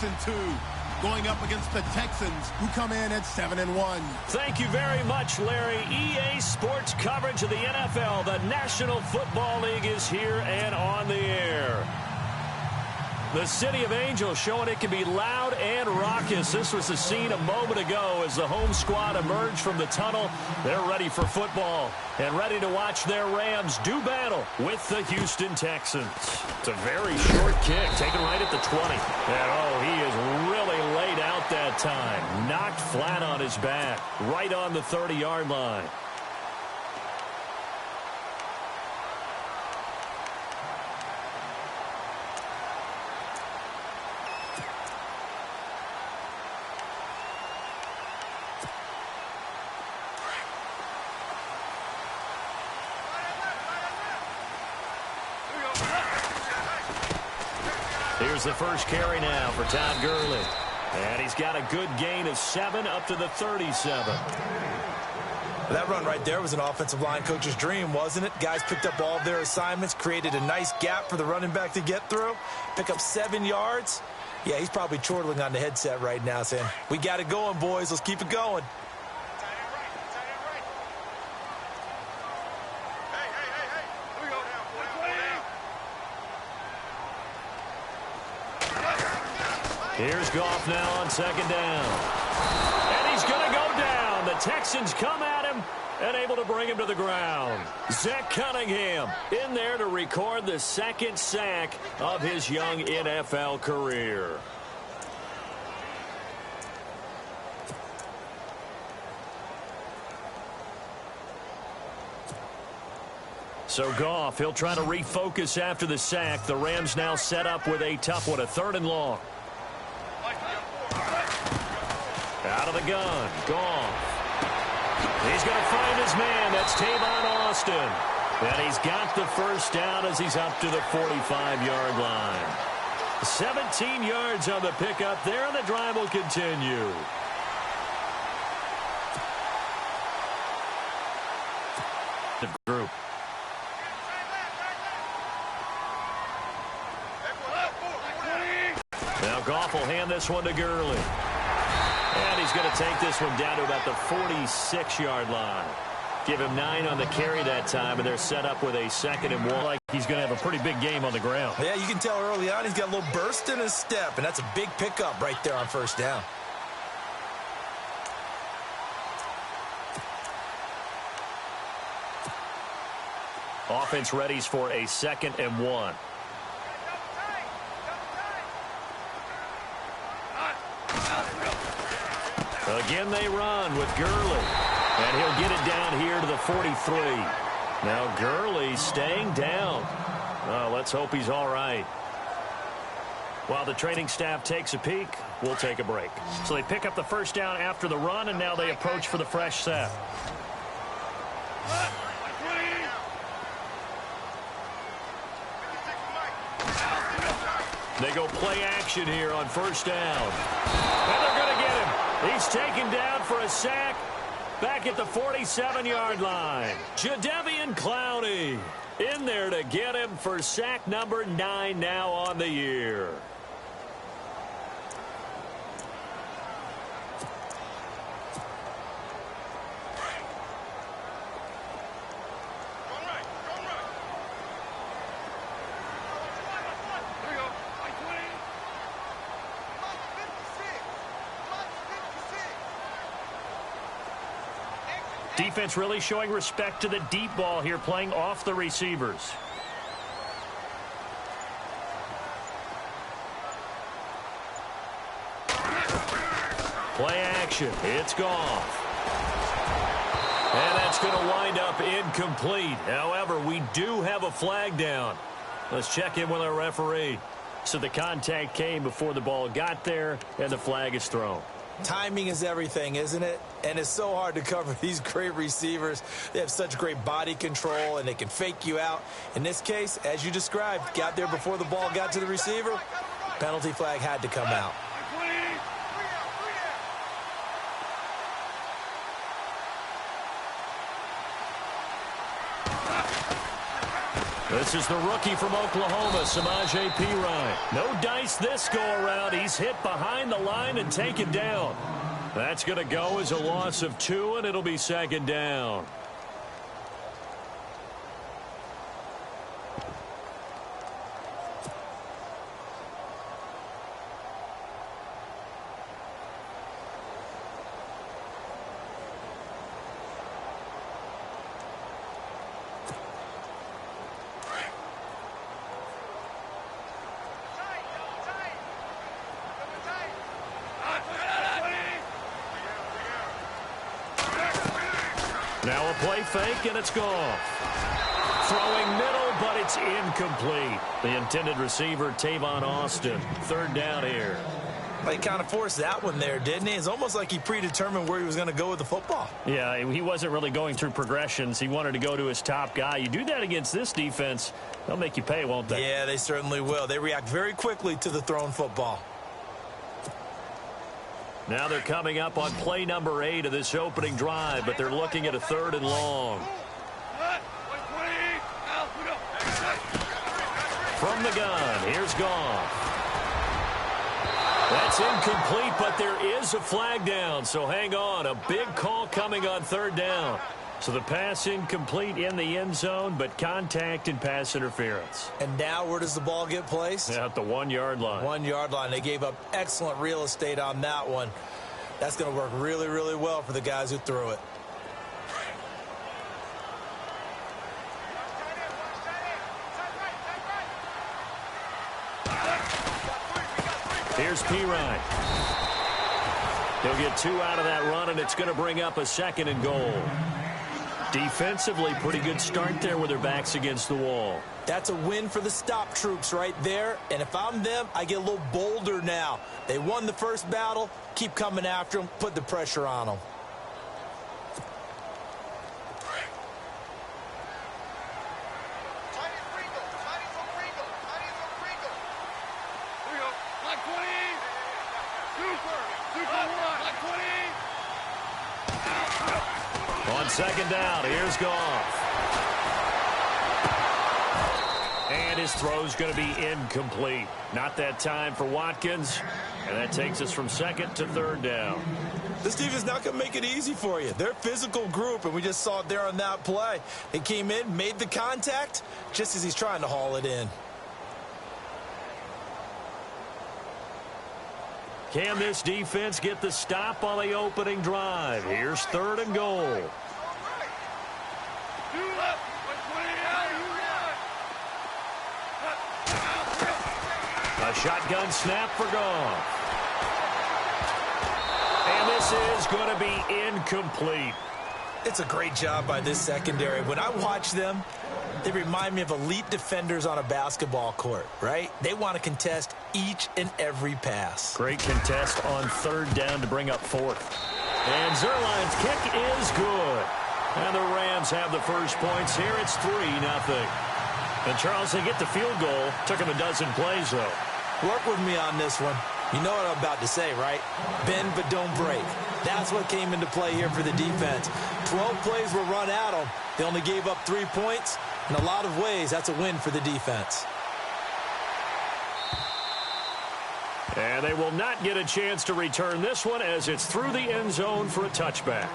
and 2, going up against the Texans, who come in at 7-1. Thank you very much, Larry. EA Sports coverage of the NFL. The National Football League is here and on the air. The City of Angels showing it can be loud and raucous. This was the scene a moment ago as the home squad emerged from the tunnel. They're ready for football and ready to watch their Rams do battle with the Houston Texans. It's a very short kick, taken right at the 20. And, oh, he is really laid out that time. Knocked flat on his back, right on the 30-yard line. Here's the first carry now for Todd Gurley. And he's got a good gain of 7 up to the 37. That run right there was an offensive line coach's dream, wasn't it? Guys picked up all of their assignments, created a nice gap for the running back to get through, pick up 7 yards. Yeah, he's probably chortling on the headset right now saying, we got it going, boys. Let's keep it going. Here's Goff now on second down. And he's going to go down. The Texans come at him and able to bring him to the ground. Zach Cunningham in there to record the second sack of his young NFL career. So Goff, he'll try to refocus after the sack. The Rams now set up with a tough one, a 3rd and long. Out of the gun, Goff. He's going to find his man. That's Tavon Austin. And he's got the first down as he's up to the 45-yard line. 17 yards on the pickup there, and the drive will continue. The group. Now Goff will hand this one to Gurley. And he's going to take this one down to about the 46-yard line. Give him 9 on the carry that time, and they're set up with a 2nd and 1. Like he's going to have a pretty big game on the ground. Yeah, you can tell early on he's got a little burst in his step, and that's a big pickup right there on first down. Offense readies for a 2nd and 1. Again, they run with Gurley. And he'll get it down here to the 43. Now Gurley staying down. Oh, let's hope he's all right. While the training staff takes a peek, we'll take a break. So they pick up the first down after the run, and now they approach for the fresh set. They go play action here on first down. And they're going to get him. He's taken down for a sack back at the 47-yard line. Jadeveon Clowney in there to get him for sack number 9 now on the year. Defense really showing respect to the deep ball here, playing off the receivers. Play action. It's Goff. And that's going to wind up incomplete. However, we do have a flag down. Let's check in with our referee. So the contact came before the ball got there, and the flag is thrown. Timing is everything, isn't it? And it's so hard to cover these great receivers. They have such great body control, and they can fake you out. In this case, as you described, got there before the ball got to the receiver. Penalty flag had to come out. This is the rookie from Oklahoma, Samaje Perine. No dice this go-around. He's hit behind the line and taken down. That's going to go as a loss of 2, and it'll be second down. Now a play fake, and it's gone. Throwing middle, but it's incomplete. The intended receiver, Tavon Austin. Third down here. Well, he kind of forced that one there, didn't he? It's almost like he predetermined where he was going to go with the football. Yeah, he wasn't really going through progressions. He wanted to go to his top guy. You do that against this defense, they'll make you pay, won't they? Yeah, they certainly will. They react very quickly to the thrown football. Now they're coming up on play number 8 of this opening drive, but they're looking at a 3rd and long. From the gun, here's Goff. That's incomplete, but there is a flag down, so hang on. A big call coming on 3rd down. So the pass incomplete in the end zone, but contact and pass interference. And now where does the ball get placed? At the 1-yard line. 1-yard line. They gave up excellent real estate on that one. That's going to work really, really well for the guys who threw it. Here's Perine. He'll get 2 out of that run, and it's going to bring up a 2nd and goal. Defensively, pretty good start there with their backs against the wall. That's a win for the stop troops right there. And if I'm them, I get a little bolder now. They won the first battle. Keep coming after them. Put the pressure on them. On 2nd down, here's Goff. And his throw's going to be incomplete. Not that time for Watkins. And that takes us from 2nd to 3rd down. This defense is not going to make it easy for you. They're a physical group, and we just saw it there on that play. They came in, made the contact, just as he's trying to haul it in. Can this defense get the stop on the opening drive? Here's 3rd and goal. A shotgun snap for Goff. And this is going to be incomplete. It's a great job by this secondary. When I watch them, they remind me of elite defenders on a basketball court, right? They want to contest each and every pass. Great contest on 3rd down to bring up 4th. And Zerline's kick is good. And the Rams have the first points here. It's 3-0. And Charles, they get the field goal. Took them a dozen plays, though. Work with me on this one. You know what I'm about to say, right? Bend but don't break. That's what came into play here for the defense. 12 plays were run at them. They only gave up 3 points. In a lot of ways, that's a win for the defense. And they will not get a chance to return this one as it's through the end zone for a touchback.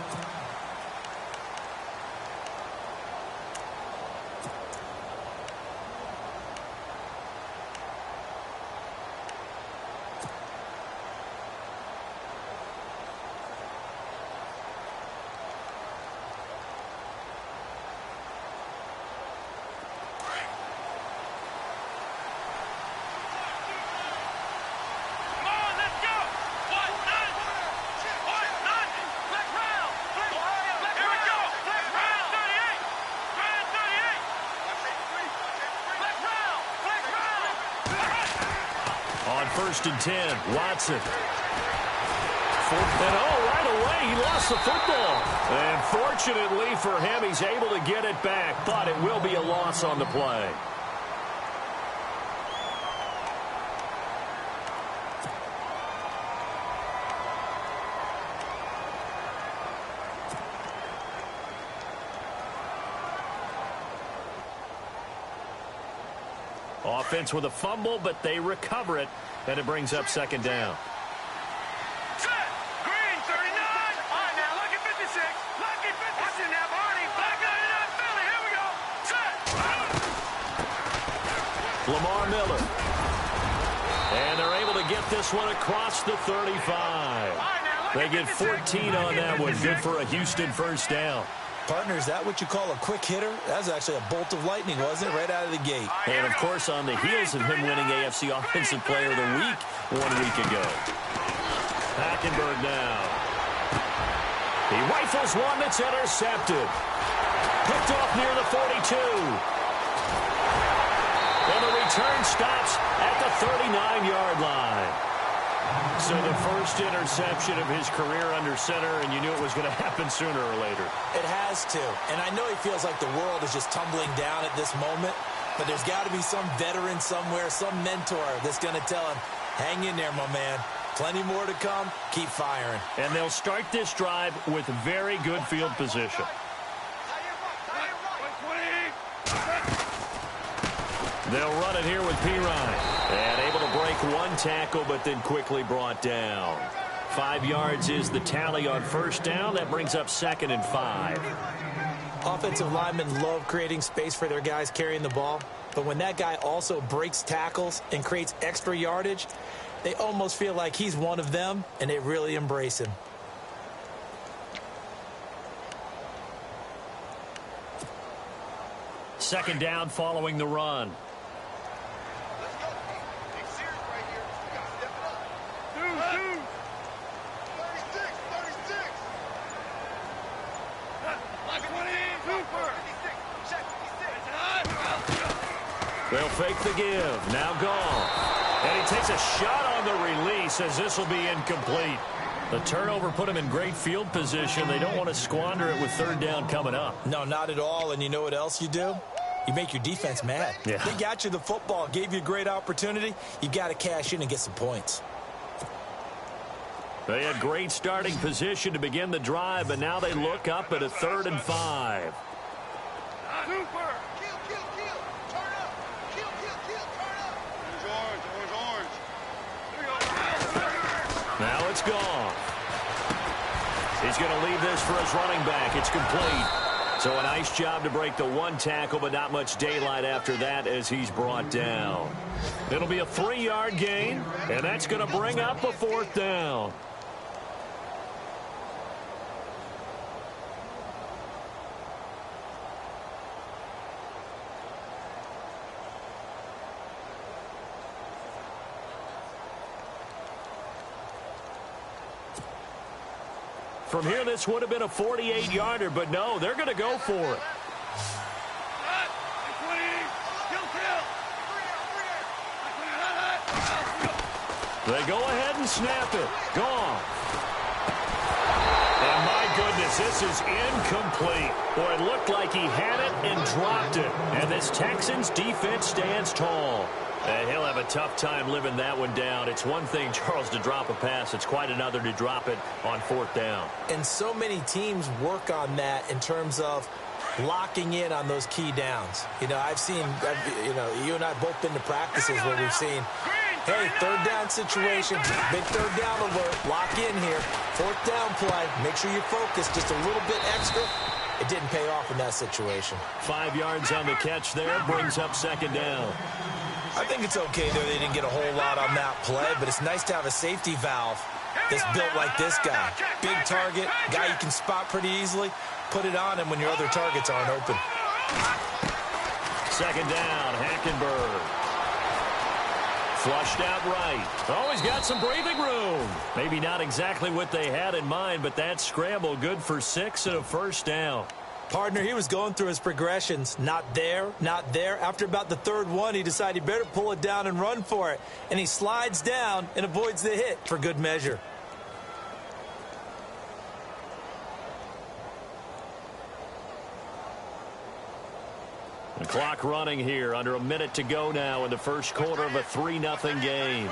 On 1st and 10, Watson. And right away, he lost the football. And fortunately for him, he's able to get it back, but it will be a loss on the play. offense with a fumble, but they recover it, and it brings up second down. Set. Green, 39. All right, now, lucky 56. Lucky 56. What's in that, Barney? Black 99, Philly. Here we go. Set. Lamar Miller. And they're able to get this one across the 35. They get 14 on that one. Good for a Houston first down. Partner, is that what you call a quick hitter? That was actually a bolt of lightning, wasn't it? Right out of the gate. And, of course, on the heels of him winning AFC Offensive Player of the Week 1 week ago. Hackenberg now. He rifles one that's intercepted. Picked off near the 42. And the return stops at the 39-yard line. So the first interception of his career under center, and you knew it was going to happen sooner or later. It has to. And I know he feels like the world is just tumbling down at this moment, but there's got to be some veteran somewhere, some mentor that's going to tell him, hang in there, my man. Plenty more to come. Keep firing. And they'll start this drive with very good field position. They'll run it here with Pirine. And able to break one tackle, but then quickly brought down. 5 yards is the tally on first down. That brings up 2nd and 5. Offensive linemen love creating space for their guys carrying the ball. But when that guy also breaks tackles and creates extra yardage, they almost feel like he's one of them, and they really embrace him. Second down following the run. They'll fake the give. Now gone. And he takes a shot on the release as this will be incomplete. The turnover put him in great field position. They don't want to squander it with third down coming up. No, not at all. And you know what else you do? You make your defense mad. Yeah. They got you the football, gave you a great opportunity. You got to cash in and get some points. They had great starting position to begin the drive, but now they look up at a 3rd and 5. Now it's gone. He's going to leave this for his running back. It's complete. So a nice job to break the one tackle, but not much daylight after that as he's brought down. It'll be a 3-yard gain, and that's going to bring up a 4th down. From here, this would have been a 48-yarder, but no, they're going to go for it. They go ahead and snap it. Gone. And my goodness, this is incomplete. Boy, it looked like he had it and dropped it. And this Texans defense stands tall. And he'll have a tough time living that one down. It's one thing, Charles, to drop a pass. It's quite another to drop it on 4th down. And so many teams work on that in terms of locking in on those key downs. You know, you and I have both been to practices where we've seen, hey, 3rd down situation, big 3rd down alert, lock in here, 4th down play, make sure you focus just a little bit extra. It didn't pay off in that situation. 5 yards on the catch there, brings up 2nd down. I think it's okay there they didn't get a whole lot on that play, but it's nice to have a safety valve that's built like this guy. Big target, guy you can spot pretty easily. Put it on him when your other targets aren't open. 2nd down, Hackenberg. Flushed out right. Always got some breathing room. Maybe not exactly what they had in mind, but that scramble good for 6 and a 1st down. Partner, he was going through his progressions. Not there, not there. After about the 3rd one, he decided he better pull it down and run for it. And he slides down and avoids the hit for good measure. The clock running here. Under a minute to go now in the first quarter of a 3-0 game.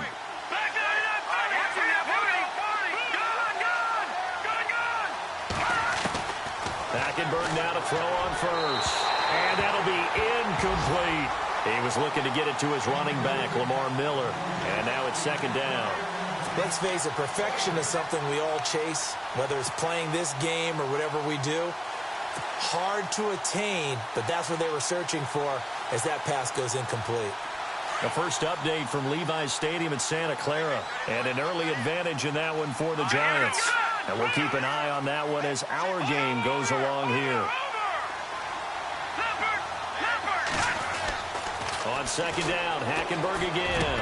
Hackenberg now to throw on first. And that'll be incomplete. He was looking to get it to his running back, Lamar Miller. And now it's second down. Let's face it, perfection is something we all chase, whether it's playing this game or whatever we do. Hard to attain, but that's what they were searching for as that pass goes incomplete. The first update from Levi's Stadium in Santa Clara. And an early advantage in that one for the Giants. And we'll keep an eye on that one as our game goes along here. On second down, Hackenberg again.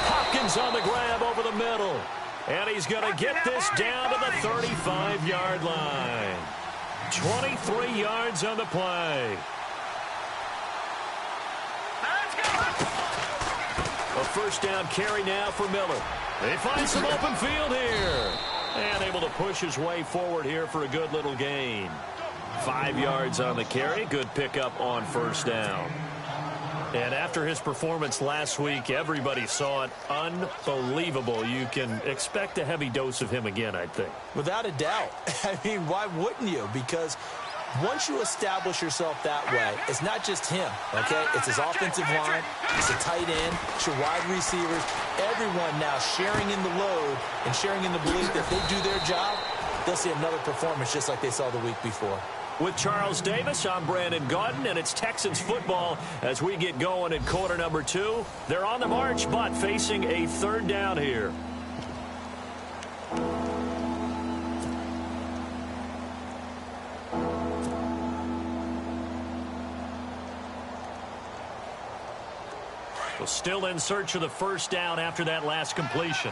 Hopkins on the grab over the middle. And he's going to get this down to the 35-yard line. 23 yards on the play. A first down carry now for Miller. They find some open field here. And able to push his way forward here for a good little gain. 5 yards on the carry. Good pickup on first down. And after his performance last week, everybody saw it. Unbelievable. You can expect a heavy dose of him again, I think. Without a doubt. I mean, why wouldn't you? Because once you establish yourself that way, it's not just him, okay? It's his offensive line, it's a tight end, it's your wide receivers, everyone now sharing in the load and sharing in the belief that if they do their job, they'll see another performance just like they saw the week before. With Charles Davis, I'm Brandon Gaudin, and it's Texans football as we get going in quarter number 2. They're on the march, but facing a third down here. Well, still in search of the first down after that last completion.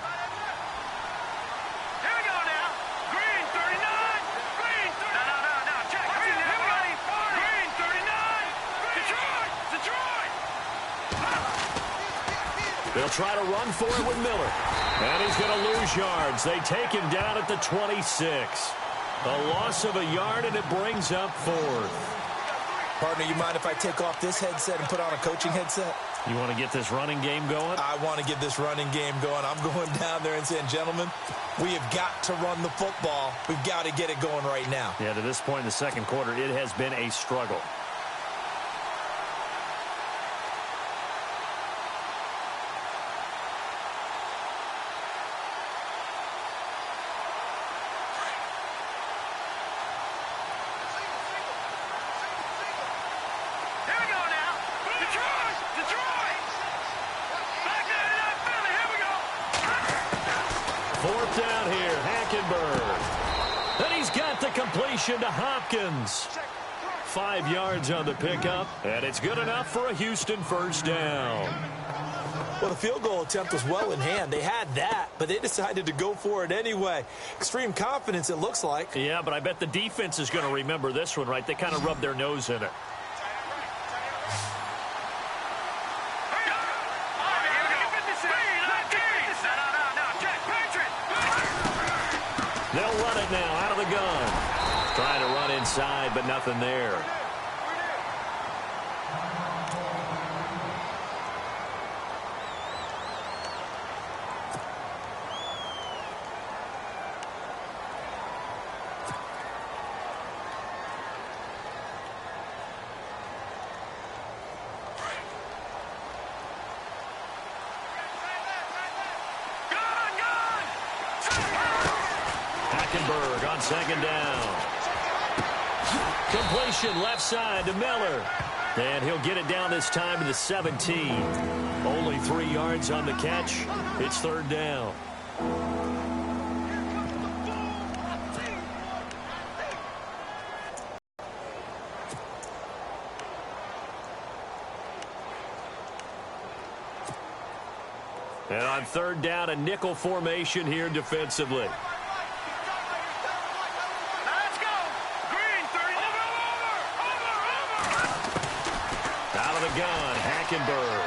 They'll try to run for it with Miller. And he's going to lose yards. They take him down at the 26. A loss of a yard, and it brings up fourth. Partner, you mind if I take off this headset and put on a coaching headset? You want to get this running game going? I want to get this running game going. I'm going down there and saying, gentlemen, we have got to run the football. We've got to get it going right now. Yeah, to this point in the second quarter, it has been a struggle. Fourth down here, Hackenberg. And he's got the completion to Hopkins. 5 yards on the pickup, and it's good enough for a Houston first down. Well, the field goal attempt was well in hand. They had that, but they decided to go for it anyway. Extreme confidence, it looks like. Yeah, but I bet the defense is going to remember this one, right? They kind of rubbed their nose in it. They'll run it now out of the gun. Trying to run inside, but nothing there. Hackenberg on second down. Completion left side to Miller. And he'll get it down this time to the 17. Only 3 yards on the catch. It's third down. And on third down, a nickel formation here defensively. Gun, Hackenberg.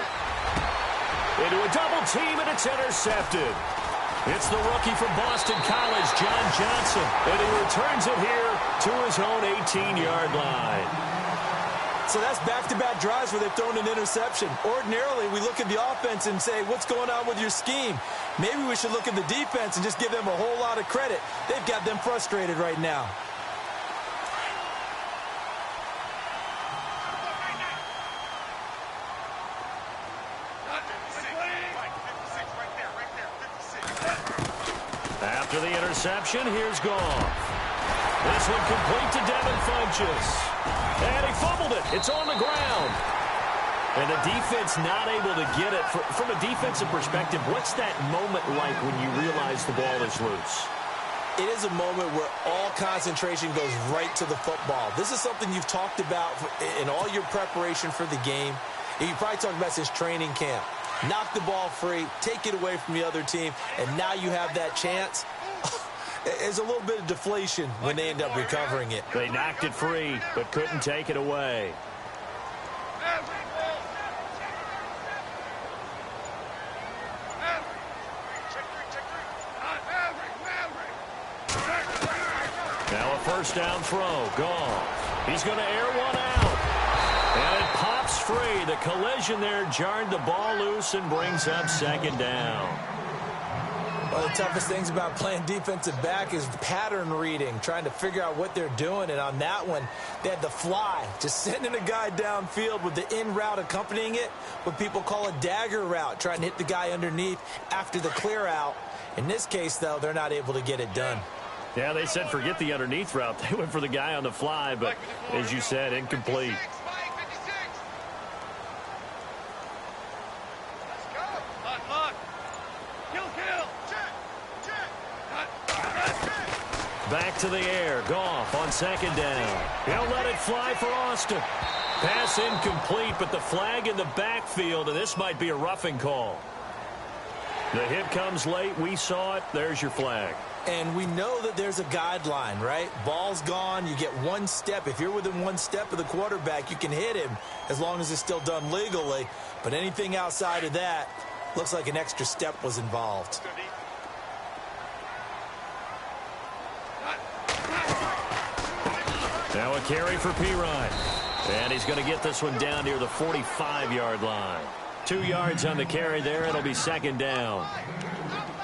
Into a double team, and it's intercepted. It's the rookie from Boston College, John Johnson, and he returns it here to his own 18-yard line. So that's back-to-back drives where they've thrown an interception. Ordinarily, we look at the offense and say, what's going on with your scheme? Maybe we should look at the defense and just give them a whole lot of credit. They've got them frustrated right now. After the interception, here's Goff. This one complete to Devin Funchess. And he fumbled it. It's on the ground. And the defense not able to get it. From a defensive perspective, what's that moment like when you realize the ball is loose? It is a moment where all concentration goes right to the football. This is something you've talked about in all your preparation for the game. And you probably talked about since training camp. Knock the ball free, take it away from the other team, and now you have that chance. There's a little bit of deflation when they end up recovering it. They knocked it free, but couldn't take it away. Now a first down throw. Goff. He's going to air one out. And it pops free. The collision there jarred the ball loose and brings up second down. One of the toughest things about playing defensive back is pattern reading, trying to figure out what they're doing. And on that one, they had the fly, just sending a guy downfield with the in route accompanying it, what people call a dagger route, trying to hit the guy underneath after the clear out. In this case, though, they're not able to get it done. Yeah, they said forget the underneath route. They went for the guy on the fly, but as you said, incomplete. Back to the air. Goff on second down. He'll let it fly for Austin. Pass incomplete, but the flag in the backfield, and this might be a roughing call. The hit comes late. We saw it. There's your flag. And we know that there's a guideline, right? Ball's gone. You get one step. If you're within one step of the quarterback, you can hit him as long as it's still done legally. But anything outside of that looks like an extra step was involved. Now a carry for Pirine. And he's going to get this one down near the 45-yard line. 2 yards on the carry there. It'll be second down.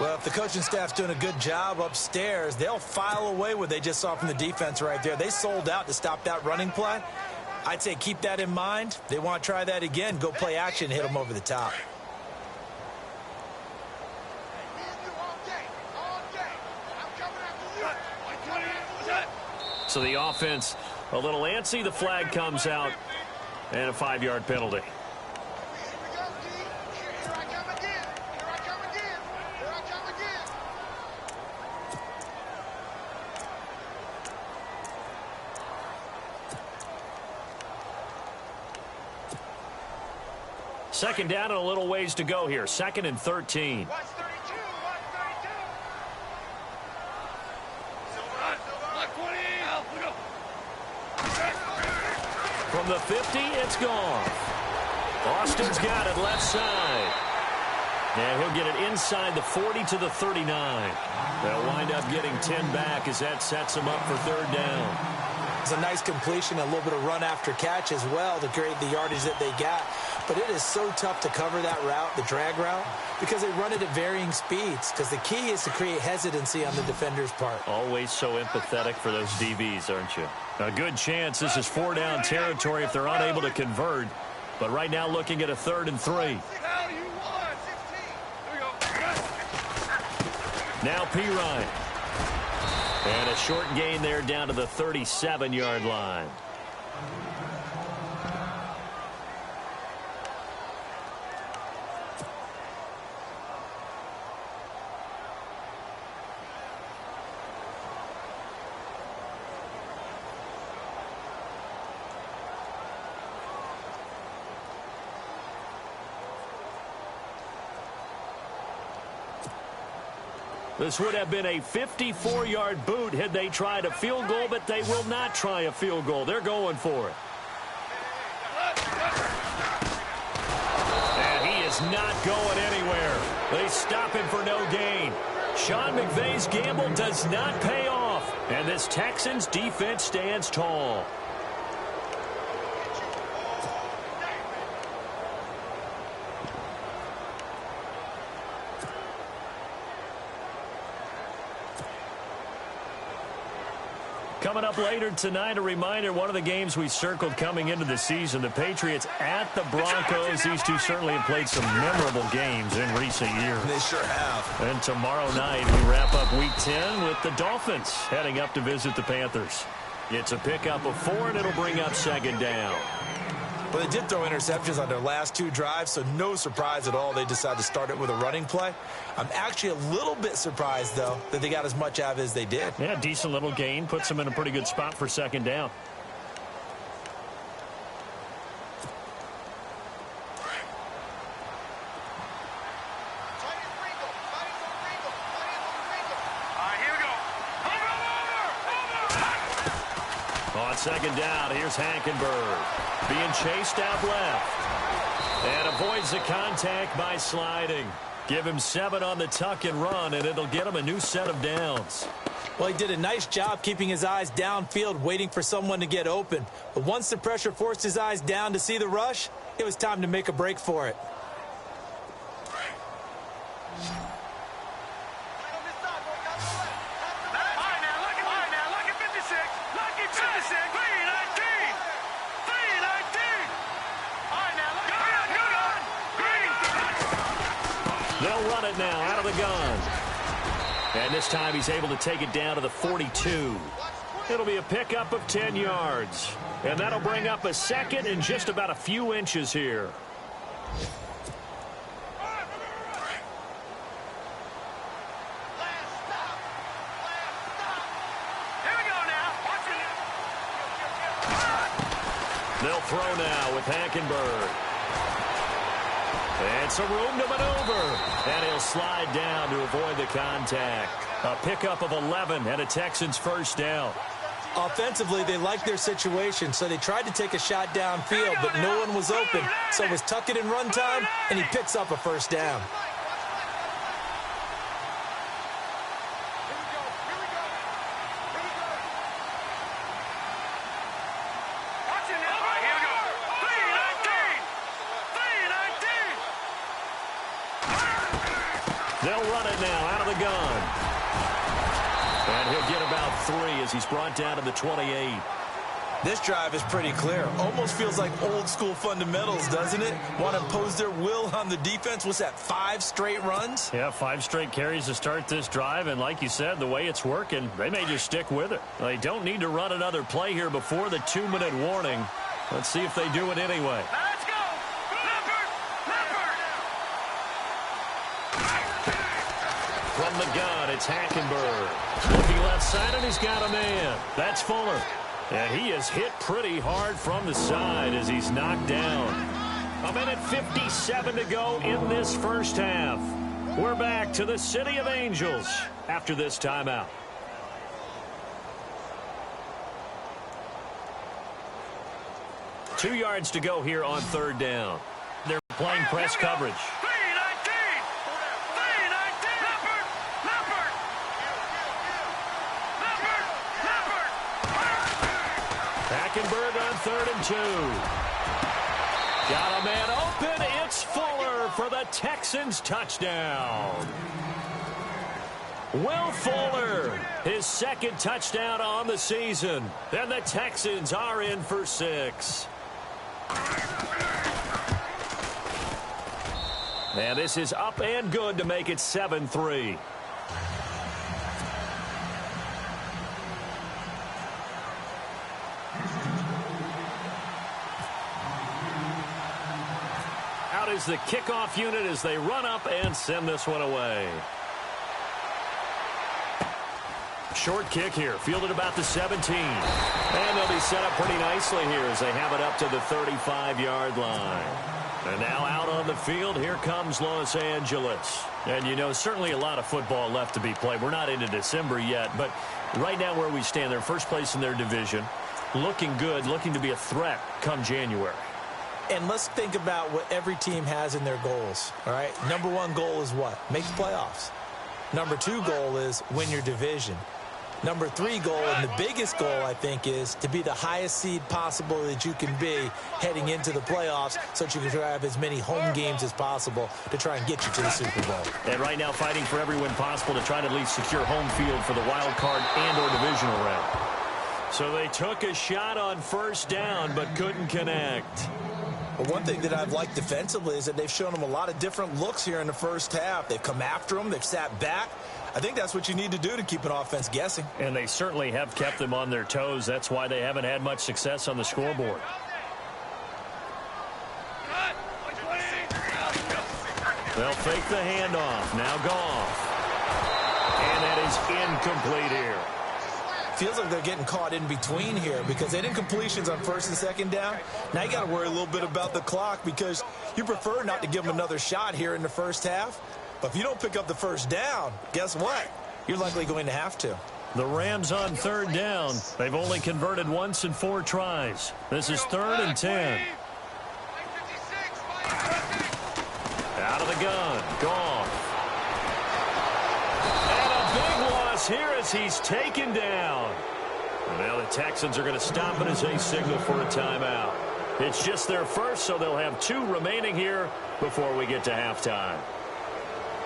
Well, if the coaching staff's doing a good job upstairs, they'll file away what they just saw from the defense right there. They sold out to stop that running play. I'd say keep that in mind. They want to try that again. Go play action, hit them over the top. So the offense a little antsy. The flag comes out and a 5-yard penalty. Second down and a little ways to go here. 2nd and 13. From the 50, it's gone. Austin's got it left side. And he'll get it inside the 40 to the 39. They'll wind up getting 10 back as that sets them up for third down. It's a nice completion, a little bit of run after catch as well to create the yardage that they got. But it is so tough to cover that route, the drag route, because they run it at varying speeds. Because the key is to create hesitancy on the defender's part. Always so empathetic for those DBs, aren't you? A good chance this is 4-down territory if they're unable to convert. But right now looking at a 3rd and 3. Now Pirine. And a short gain there down to the 37-yard line. This would have been a 54-yard boot had they tried a field goal, but they will not try a field goal. They're going for it. And he is not going anywhere. They stop him for no gain. Sean McVay's gamble does not pay off, and this Texans defense stands tall. Coming up later tonight, a reminder, one of the games we circled coming into the season, the Patriots at the Broncos. These two certainly have played some memorable games in recent years. They sure have. And tomorrow night, we wrap up Week 10 with the Dolphins heading up to visit the Panthers. It's a pickup of 4, and it'll bring up second down. Well, they did throw interceptions on their last 2 drives, so no surprise at all they decided to start it with a running play. I'm actually a little bit surprised, though, that they got as much out of it as they did. Yeah, decent little gain. Puts them in a pretty good spot for second down. On second down, here's Hackenberg. Being chased out left. And avoids the contact by sliding. Give him 7 on the tuck and run, and it'll get him a new set of downs. Well, he did a nice job keeping his eyes downfield, waiting for someone to get open. But once the pressure forced his eyes down to see the rush, it was time to make a break for it. They'll run it now out of the gun. And this time he's able to take it down to the 42. It'll be a pickup of 10 yards. And that'll bring up a second and just about a few inches here. They'll throw now with Hackenberg. And some room to maneuver. And he'll slide down to avoid the contact. A pickup of 11 and a Texans first down. Offensively, they liked their situation, so they tried to take a shot downfield, but no one was open. So it was tuck it and run time, and he picks up a first down. They'll run it now out of the gun. And he'll get about 3 as he's brought down to the 28. This drive is pretty clear. Almost feels like old school fundamentals, doesn't it? Want to impose their will on the defense. What's that, 5 straight runs? Yeah, 5 straight carries to start this drive. And like you said, the way it's working, they may just stick with it. They don't need to run another play here before the 2-minute warning. Let's see if they do it anyway. Let's go! From the gun, it's Hackenberg. Looking left side, and he's got a man. That's Fuller. And he is hit pretty hard from the side as he's knocked down. 1:57 to go in this first half. We're back to the City of Angels after this timeout. Two yards to go here on third down. They're playing press coverage. Hackenberg on 3rd and 2. Got a man open. It's Fuller for the Texans touchdown. Will Fuller, his 2nd touchdown on the season. And the Texans are in for 6. And this is up and good to make it 7-3. Out is the kickoff unit as they run up and send this one away. Short kick here, fielded about the 17. And they'll be set up pretty nicely here as they have it up to the 35-yard line. And now out on the field, here comes Los Angeles. And, you know, certainly a lot of football left to be played. We're not into December yet, but right now where we stand, they're first place in their division. Looking good, looking to be a threat come January. And let's think about what every team has in their goals, all right? Number 1 goal is what? Make the playoffs. Number 2 goal is win your division. Number 3 goal, and the biggest goal, I think, is to be the highest seed possible that you can be heading into the playoffs so that you can have as many home games as possible to try and get you to the Super Bowl. And right now fighting for every win possible to try to at least secure home field for the wild card and or divisional round. So they took a shot on first down but couldn't connect. Well, one thing that I've liked defensively is that they've shown them a lot of different looks here in the first half. They've come after them. They've sat back. I think that's what you need to do to keep an offense guessing. And they certainly have kept them on their toes. That's why they haven't had much success on the scoreboard. They'll fake the handoff. Now Goff. And that is incomplete here. Feels like they're getting caught in between here because they didn't completions on first and second down. Now you got to worry a little bit about the clock because you prefer not to give them another shot here in the first half. But if you don't pick up the first down, guess what? You're likely going to have to. The Rams on third down. They've only converted once in 4 tries. This is 3rd and 10. Out of the gun. Goff. And a big loss here as he's taken down. Now the Texans are going to stop it as they signal for a timeout. It's just their first, so they'll have 2 remaining here before we get to halftime.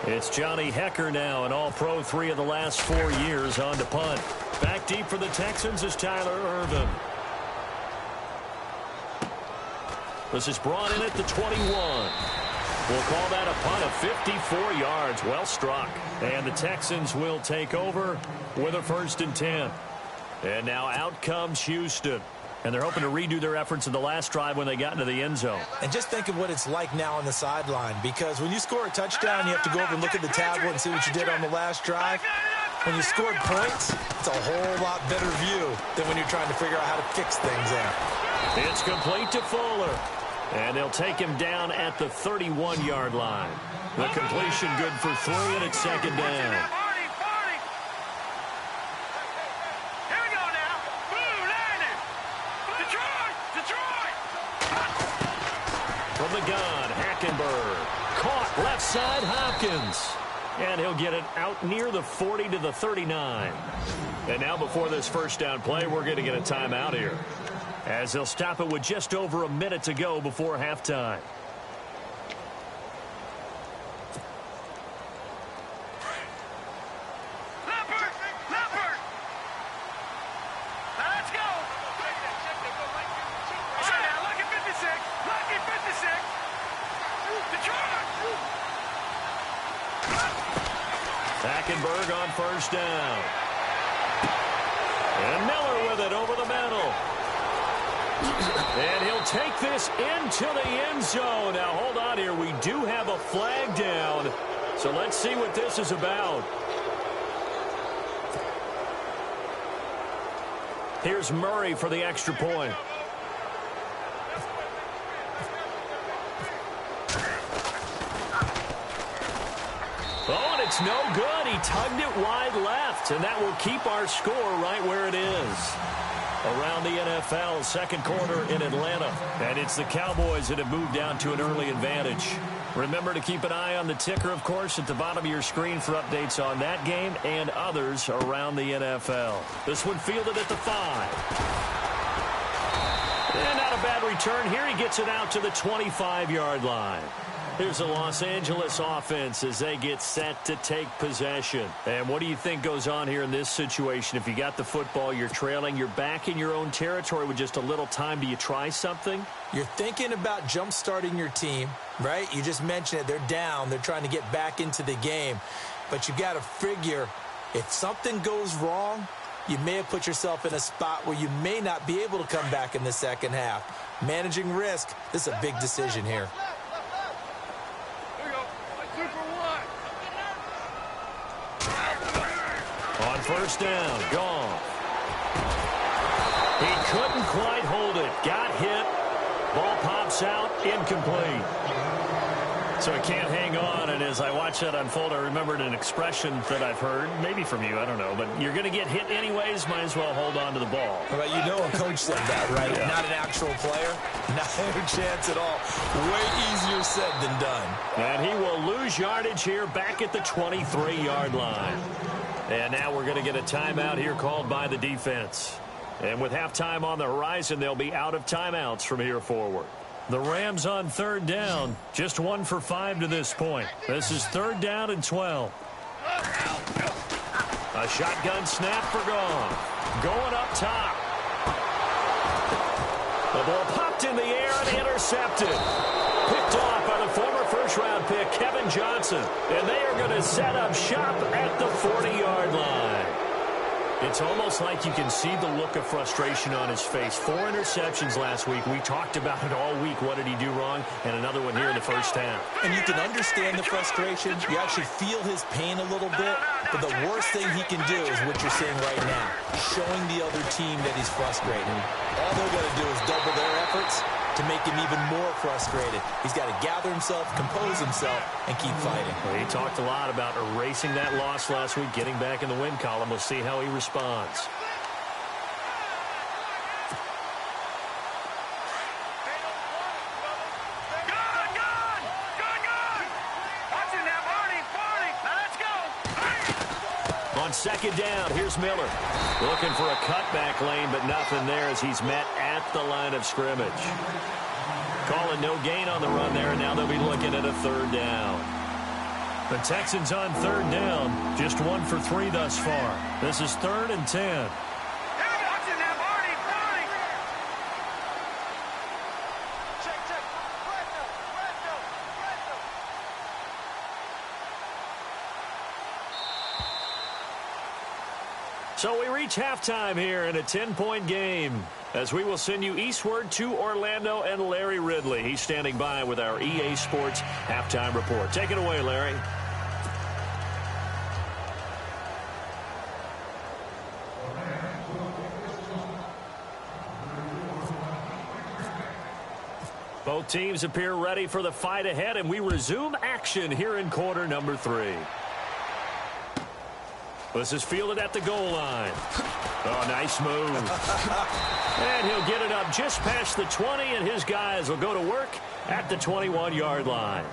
It's Johnny Hecker now, an all-pro 3 of the last 4 years on to punt. Back deep for the Texans is Tyler Ervin. This is brought in at the 21. We'll call that a punt of 54 yards. Well struck. And the Texans will take over with a 1st and 10. And now out comes Houston. And they're hoping to redo their efforts in the last drive when they got into the end zone. And just think of what it's like now on the sideline, because when you score a touchdown, you have to go over and look at the tablet and see what you did on the last drive. When you scored points, it's a whole lot better view than when you're trying to figure out how to fix things there. It's complete to Fuller. And they'll take him down at the 31-yard line. The completion good for 3, and it's 2nd down. From the gun, Hackenberg. Caught left side, Hopkins. And he'll get it out near the 40 to the 39. And now before this first down play, we're going to get a timeout here, as they'll stop it with just over a minute to go before halftime. Hackenberg on first down. And Miller with it over the middle. And he'll take this into the end zone. Now, hold on here. We do have a flag down. So let's see what this is about. Here's Murray for the extra point. Oh, and it's no good. He tugged it wide left, and that will keep our score right where it is. Around the NFL, second quarter in Atlanta. And it's the Cowboys that have moved down to an early advantage. Remember to keep an eye on the ticker, of course, at the bottom of your screen for updates on that game and others around the NFL. This one fielded at the 5. And not a bad return here. He gets it out to the 25-yard line. Here's the Los Angeles offense as they get set to take possession. And what do you think goes on here in this situation? If you got the football, you're trailing, you're back in your own territory with just a little time. Do you try something? You're thinking about jump-starting your team, right? You just mentioned it. They're down. They're trying to get back into the game. But you got to figure if something goes wrong, you may have put yourself in a spot where you may not be able to come back in the second half. Managing risk, this is a big decision here. On first down, Goff. He couldn't quite hold it. Got hit. Ball pops out, incomplete. So he can't hang on, and as I watch that unfold, I remembered an expression that I've heard, maybe from you, I don't know, but you're going to get hit anyways, might as well hold on to the ball. Well, you know a coach said that, right? Yeah. Not an actual player. Not a chance at all. Way easier said than done. And he will lose yardage here back at the 23-yard line. And now we're going to get a timeout here called by the defense. And with halftime on the horizon, they'll be out of timeouts from here forward. The Rams on third down, just 1 for 5 to this point. This is 3rd down and 12. A shotgun snap for Goff. Going up top. The ball popped in the air and intercepted. Picked off by the former first-round pick, Kevin Johnson. And they are going to set up shop at the 40-yard line. It's almost like you can see the look of frustration on his face. 4 interceptions last week. We talked about it all week. What did he do wrong? And another one here in the first half. And you can understand the frustration. You actually feel his pain a little bit. But the worst thing he can do is what you're seeing right now, showing the other team that he's frustrated. All they're going to do is double their efforts to make him even more frustrated. He's got to gather himself, compose himself, and keep fighting. Well, he talked a lot about erasing that loss last week, getting back in the win column. We'll see how he responds. On second down, here's Miller. Looking for a cutback lane, but nothing there as he's met at the line of scrimmage. Calling no gain on the run there, and now they'll be looking at a third down. The Texans on third down, just 1 for 3 thus far. This is 3rd and 10. So we reach halftime here in a 10-point game as we will send you eastward to Orlando and Larry Ridley. He's standing by with our EA Sports halftime report. Take it away, Larry. Both teams appear ready for the fight ahead, and we resume action here in quarter number 3. This is fielded at the goal line. Oh, nice move. And he'll get it up just past the 20, and his guys will go to work at the 21-yard line.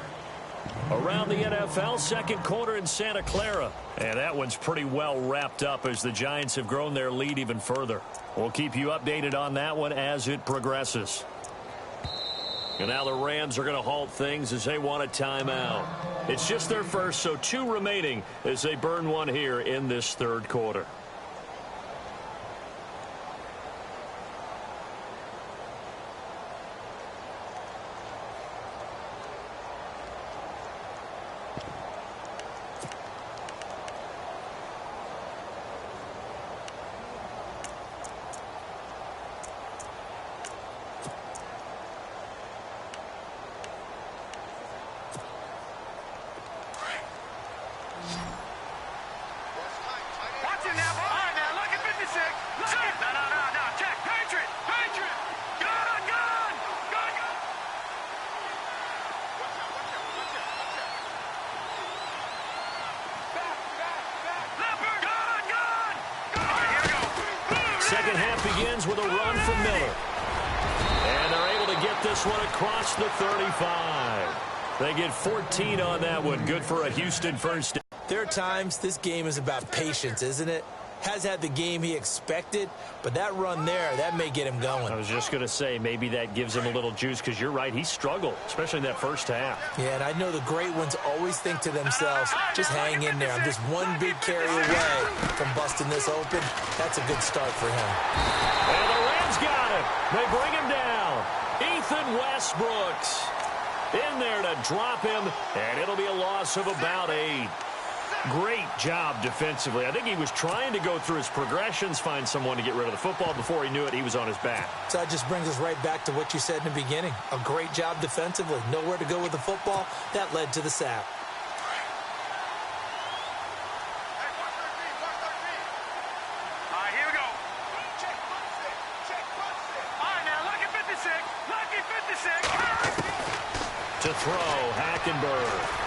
Around the NFL, second quarter in Santa Clara. And that one's pretty well wrapped up as the Giants have grown their lead even further. We'll keep you updated on that one as it progresses. And now the Rams are going to halt things as they want a timeout. It's just their first, so 2 remaining as they burn one here in this third quarter. Second half begins with a run from Miller. And they're able to get this one across the 35. They get 14 on that one. Good for a Houston first. There are times this game is about patience, isn't it? Has had the game he expected, but that run there, that may get him going. I was just going to say, maybe that gives him a little juice, because you're right, he struggled, especially in that first half. Yeah, and I know the great ones always think to themselves, just hang in there. I'm just one big carry away from busting this open. That's a good start for him. And the Rams got him. They bring him down. Ethan Westbrooks in there to drop him, and it'll be a loss of about 8. Great job defensively. I think he was trying to go through his progressions, find someone to get rid of the football. Before he knew it, he was on his back. So that just brings us right back to what you said in the beginning. A great job defensively. Nowhere to go with the football. That led to the sack. To throw, Hackenberg.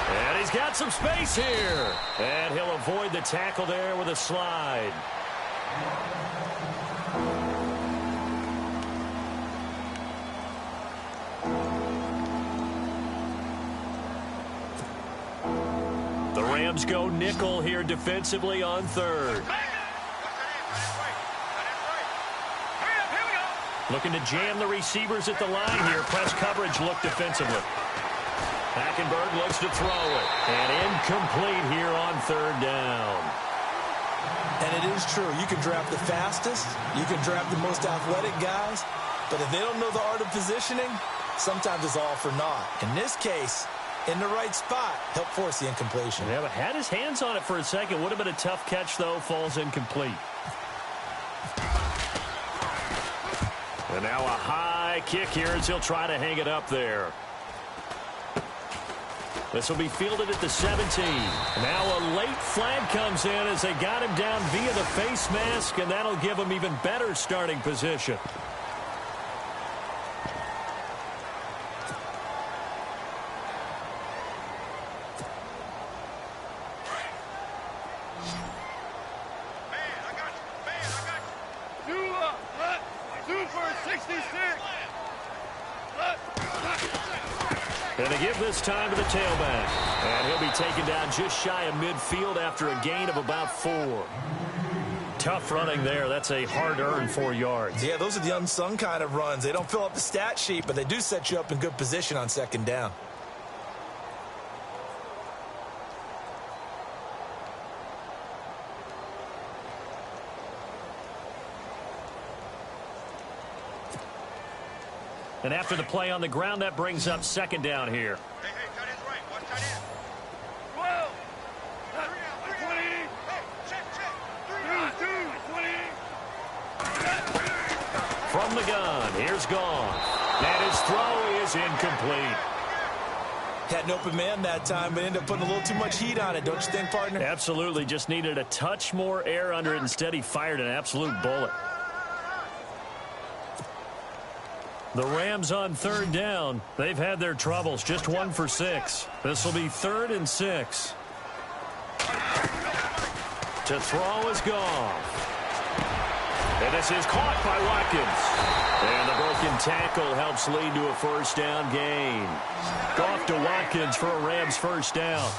And he's got some space here. And he'll avoid the tackle there with a slide. The Rams go nickel here defensively on third. Looking to jam the receivers at the line here. Press coverage look defensively. Hackenberg looks to throw it. And incomplete here on third down. And it is true. You can draft the fastest. You can draft the most athletic guys. But if they don't know the art of positioning, sometimes it's all for naught. In this case, in the right spot, help force the incompletion. Yeah, but had his hands on it for a second. Would have been a tough catch, though. Falls incomplete. And now a high kick here as he'll try to hang it up there. This will be fielded at the 17. Now a late flag comes in as they got him down via the face mask, and that'll give him even better starting position. And they give this time to the tailback. And he'll be taken down just shy of midfield after a gain of about 4. Tough running there. That's a hard-earned 4 yards. Yeah, those are the unsung kind of runs. They don't fill up the stat sheet, but they do set you up in good position on second down. And after the play on the ground, that brings up second down here. Hey, tight end's right. Watch tight end. 12. 20. Hey, check. 2, 20. From the gun, here's Gone. And his throw is incomplete. Had an open man that time, but ended up putting a little too much heat on it, don't you think, partner? Absolutely. Just needed a touch more air under it. Instead, he fired an absolute bullet. The Rams on third down. They've had their troubles. Just 1 for 6. This will be 3rd and 6. To throw is Goff. And this is caught by Watkins. And the broken tackle helps lead to a first down gain. Goff to Watkins for a Rams first down.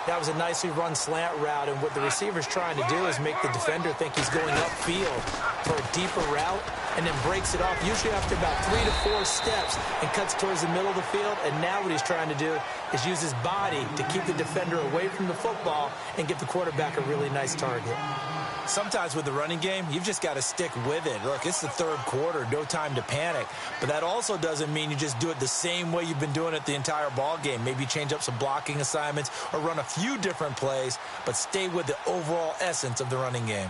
That was a nicely run slant route, and what the receiver's trying to do is make the defender think he's going upfield for a deeper route, and then breaks it off, usually after about 3 to 4 steps, and cuts towards the middle of the field. And now what he's trying to do is use his body to keep the defender away from the football and give the quarterback a really nice target. Sometimes with the running game, you've just got to stick with it. Look, it's the third quarter, no time to panic. But that also doesn't mean you just do it the same way you've been doing it the entire ball game. Maybe change up some blocking assignments or run a few different plays, but stay with the overall essence of the running game.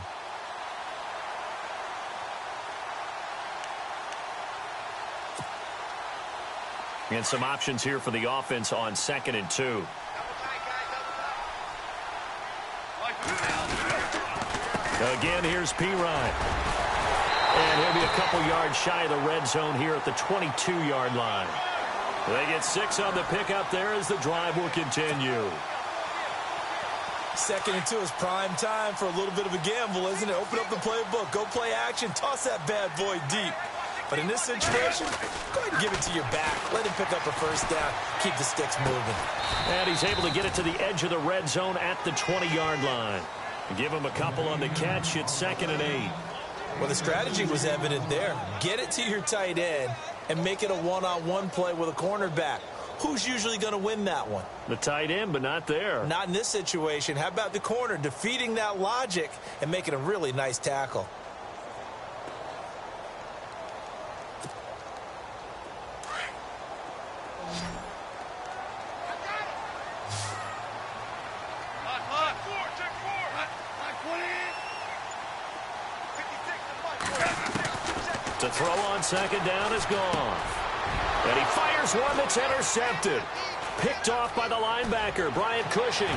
And some options here for the offense on 2nd and 2. Again, here's P. Ryan. And he'll be a couple yards shy of the red zone here at the 22-yard line. They get 6 on the pickup there as the drive will continue. 2nd and 2 is prime time for a little bit of a gamble, isn't it? Open up the playbook, go play action, toss that bad boy deep. But in this situation, go ahead and give it to your back. Let him pick up a first down. Keep the sticks moving. And he's able to get it to the edge of the red zone at the 20-yard line. Give him a couple on the catch. It's 2nd and 8. Well, the strategy was evident there. Get it to your tight end and make it a one-on-one play with a cornerback. Who's usually going to win that one? The tight end, but not there. Not in this situation. How about the corner defeating that logic and making a really nice tackle? To throw on 2nd down is gone. And he fires one that's intercepted. Picked off by the linebacker, Bryant Cushing.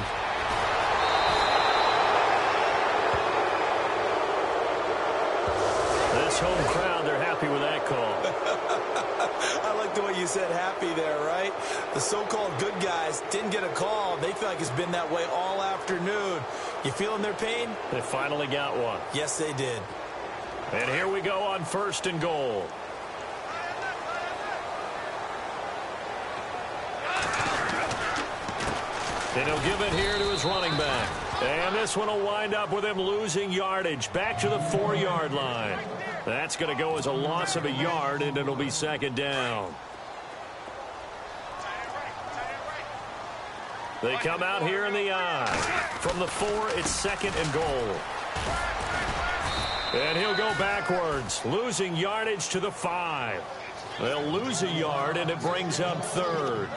This home crowd, they're happy with that call. I like the way you said happy there, right? The so-called good guys didn't get a call. They feel like it's been that way all afternoon. You feeling their pain? They finally got one. Yes, they did. And here we go on 1st and goal. And he'll give it here to his running back. And this one will wind up with him losing yardage back to the 4-yard line. That's going to go as a loss of a yard, and it'll be 2nd down. They come out here in the I. From the 4, it's 2nd and goal. And he'll go backwards, losing yardage to the 5. They'll lose a yard, and it brings up third.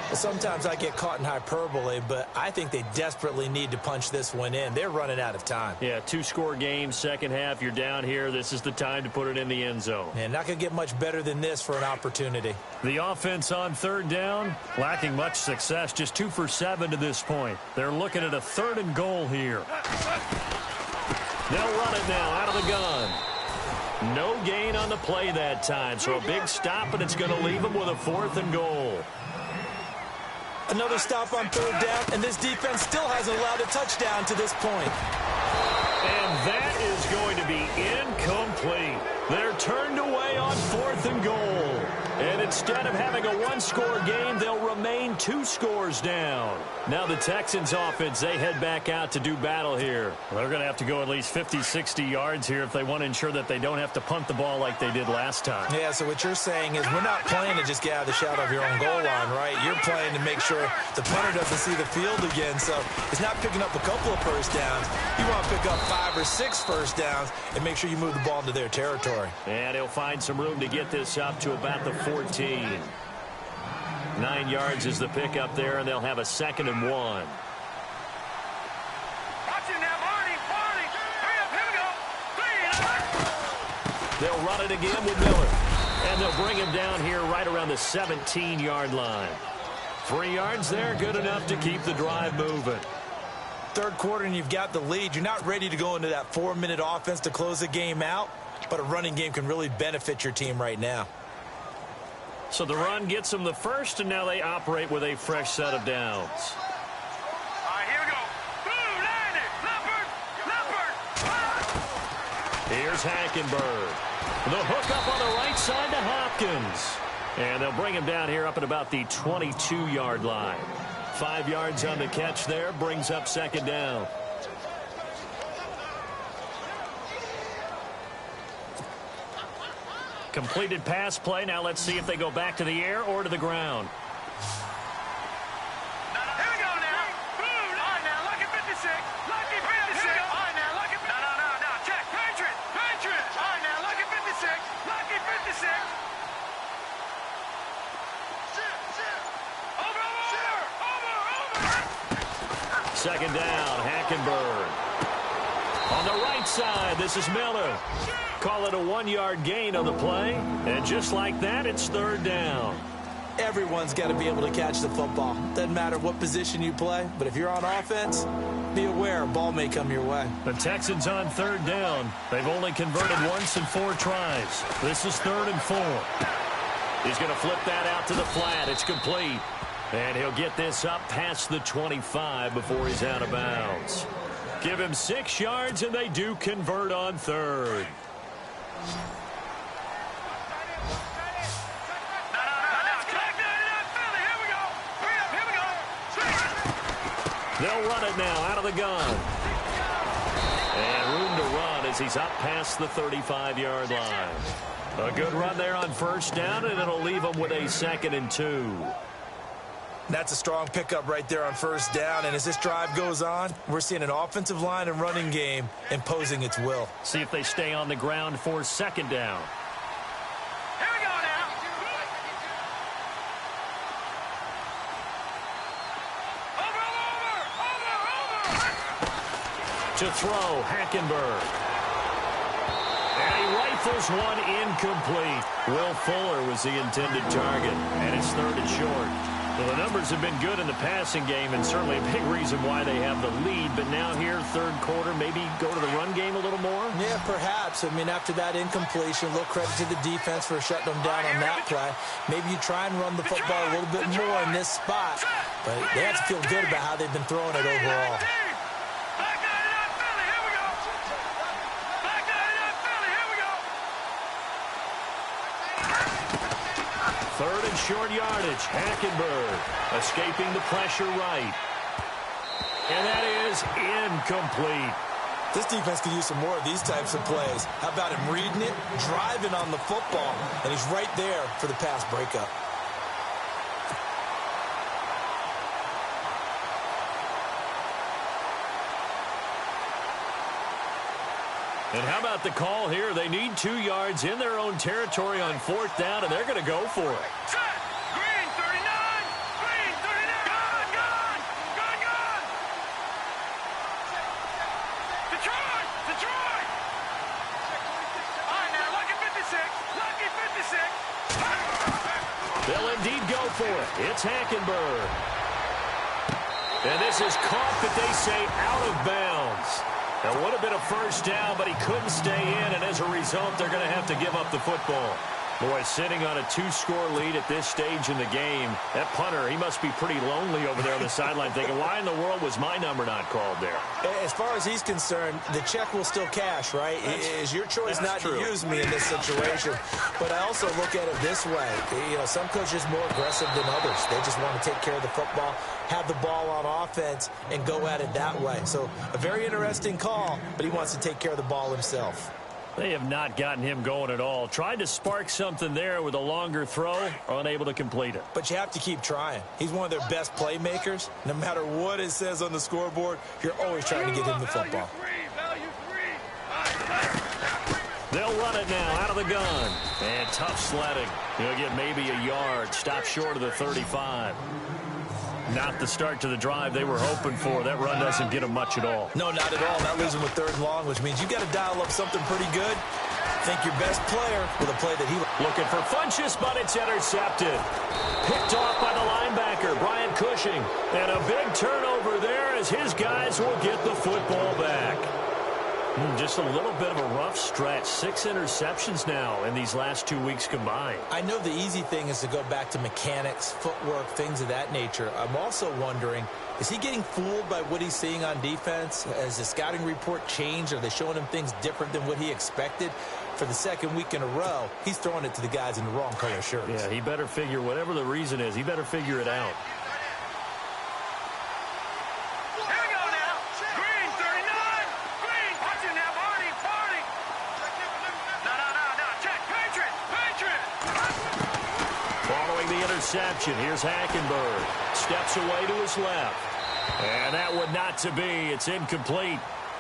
Well, sometimes I get caught in hyperbole, but I think they desperately need to punch this one in. They're running out of time. Yeah, 2-score game, second half, you're down here. This is the time to put it in the end zone. And not going to get much better than this for an opportunity. The offense on third down, lacking much success, just 2 for 7 to this point. They're looking at a 3rd and goal here. They'll run it now out of the gun. No gain on the play that time, so a big stop, and it's going to leave them with a 4th and goal. Another stop on third down, and this defense still hasn't allowed a touchdown to this point. And that is going to be incomplete. They're turned away on 4th and goal. And instead of having a 1-score game, they'll remain 2 scores down. Now the Texans offense, they head back out to do battle here. They're going to have to go at least 50, 60 yards here if they want to ensure that they don't have to punt the ball like they did last time. Yeah, so what you're saying is we're not playing to just get out of the shadow of your own goal line, right? You're playing to make sure the punter doesn't see the field again. So it's not picking up a couple of first downs. You want to pick up 5 or 6 first downs and make sure you move the ball into their territory. And he'll find some room to get this up to about the 14. 9 yards is the pickup there, and they'll have a 2nd and 1. Watch it now, Barney. Hurry up, here we go. They'll run it again with Miller. And they'll bring him down here right around the 17-yard line. 3 yards there, good enough to keep the drive moving. Third quarter and you've got the lead. You're not ready to go into that 4-minute offense to close the game out, but a running game can really benefit your team right now. So the run gets them the first, and now they operate with a fresh set of downs. All right, here we go. Boom, Leopard. Here's Hackenberg. The hook up on the right side to Hopkins. And they'll bring him down here up at about the 22-yard line. 5 yards on the catch there, brings up 2nd down. Completed pass play. Now let's see if they go back to the air or to the ground. Here we go now. Boom. All right, now, lucky 56. Lucky 56. All right, now, lucky 56. No. Check. Patriot. All right, now, lucky 56. Lucky 56. Over. 2nd down, Hackenberg. On the right side, this is Miller. Call it a 1-yard gain on the play. And just like that, it's 3rd down. Everyone's got to be able to catch the football. Doesn't matter what position you play, but if you're on offense, be aware a ball may come your way. The Texans on 3rd down. They've only converted once in 4 tries. This is 3rd and 4. He's going to flip that out to the flat. It's complete. And he'll get this up past the 25 before he's out of bounds. Give him 6 yards, and they do convert on 3rd. They'll run it now out of the gun. And room to run as he's up past the 35-yard line. A good run there on 1st down, and it'll leave him with a 2nd and 2. That's a strong pickup right there on 1st down, and as this drive goes on, we're seeing an offensive line and running game imposing its will. See if they stay on the ground for 2nd down. Here we go now. Over. To throw, Hackenberg. And he rifles one incomplete. Will Fuller was the intended target, and it's 3rd and short. Well, the numbers have been good in the passing game, and certainly a big reason why they have the lead. But now here, 3rd quarter, maybe go to the run game a little more? Yeah, perhaps. I mean, after that incompletion, a little credit to the defense for shutting them down on that play. Maybe you try and run the football a little bit more in this spot. But they have to feel good about how they've been throwing it overall. Third and short yardage. Hackenberg escaping the pressure right. And that is incomplete. This defense could use some more of these types of plays. How about him reading it, driving on the football, and he's right there for the pass breakup. And how about the call here? They need 2 yards in their own territory on 4th down, and they're going to go for it. Set. Green 39. Green 39. Gone. Detroit. All right, now, lucky 56. Lucky 56. They'll indeed go for it. It's Hackenberg. And this is caught, but they say out of bounds. That would have been a first down, but he couldn't stay in, and as a result, they're going to have to give up the football. Boy, sitting on a 2-score lead at this stage in the game, that punter, he must be pretty lonely over there on the sideline thinking, why in the world was my number not called there? As far as he's concerned, the check will still cash, right? It's your choice not to use me in this situation. But I also look at it this way. You know, some coaches are more aggressive than others. They just want to take care of the football, have the ball on offense, and go at it that way. So a very interesting call, but he wants to take care of the ball himself. They have not gotten him going at all. Tried to spark something there with a longer throw, unable to complete it. But you have to keep trying. He's one of their best playmakers. No matter what it says on the scoreboard, you're always trying to get him the football. They'll run it now out of the gun. And tough sledding. He'll get maybe a yard. Stop short of the 35. Not the start to the drive they were hoping for. That run doesn't get them much at all. No, not at all. That leaves them with 3rd and long, which means you got to dial up something pretty good. Think your best player with a play that he... Looking for Funchess, but it's intercepted. Picked off by the linebacker, Brian Cushing. And a big turnover there as his guys will get the football back. Just a little bit of a rough stretch. 6 interceptions now in these last 2 weeks combined. I know the easy thing is to go back to mechanics, footwork, things of that nature. I'm also wondering, is he getting fooled by what he's seeing on defense? Has the scouting report changed? Are they showing him things different than what he expected? For the 2nd week in a row, he's throwing it to the guys in the wrong color shirts. Yeah, he better figure, whatever the reason is, he better figure it out. Interception. Here's Hackenberg. Steps away to his left. And that would not to be. It's incomplete.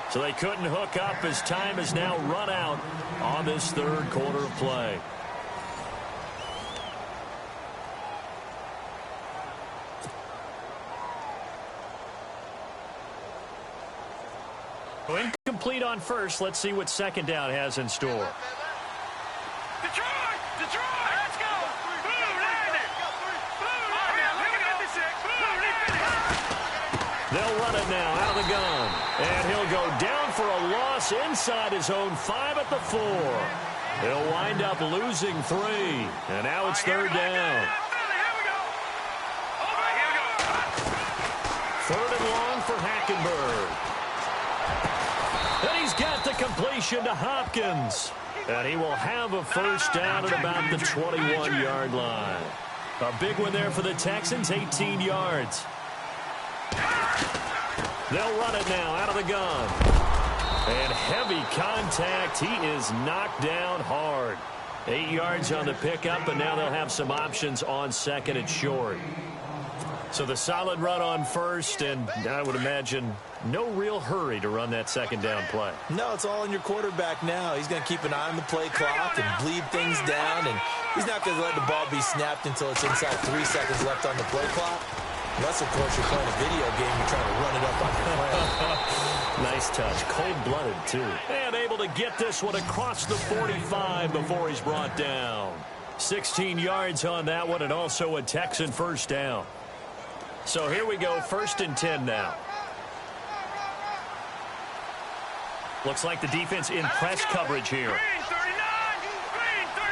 So they couldn't hook up as time has now run out on this 3rd quarter of play. Incomplete on first. Let's see what 2nd down has in store. Detroit! Let's go! They'll run it now out of the gun. And he'll go down for a loss inside his own 5 at the 4. He'll wind up losing 3. And now it's 3rd down. 3rd and long for Hackenberg. And he's got the completion to Hopkins. And he will have a first down at about the 21-yard line. A big one there for the Texans, 18 yards. They'll run it now out of the gun. And heavy contact. He is knocked down hard. 8 yards on the pickup, and now they'll have some options on 2nd and short. So the solid run on 1st, and I would imagine no real hurry to run that 2nd down play. No, it's all in your quarterback now. He's going to keep an eye on the play clock and bleed things down, and he's not going to let the ball be snapped until it's inside 3 seconds left on the play clock. Unless, of course, you're playing a video game, you're trying to run it up on your friend. Nice touch. Cold-blooded, too. And able to get this one across the 45 before he's brought down. 16 yards on that one, and also a Texan first down. So here we go, 1st and 10 now. Looks like the defense in press coverage here. Green 39! Green 39!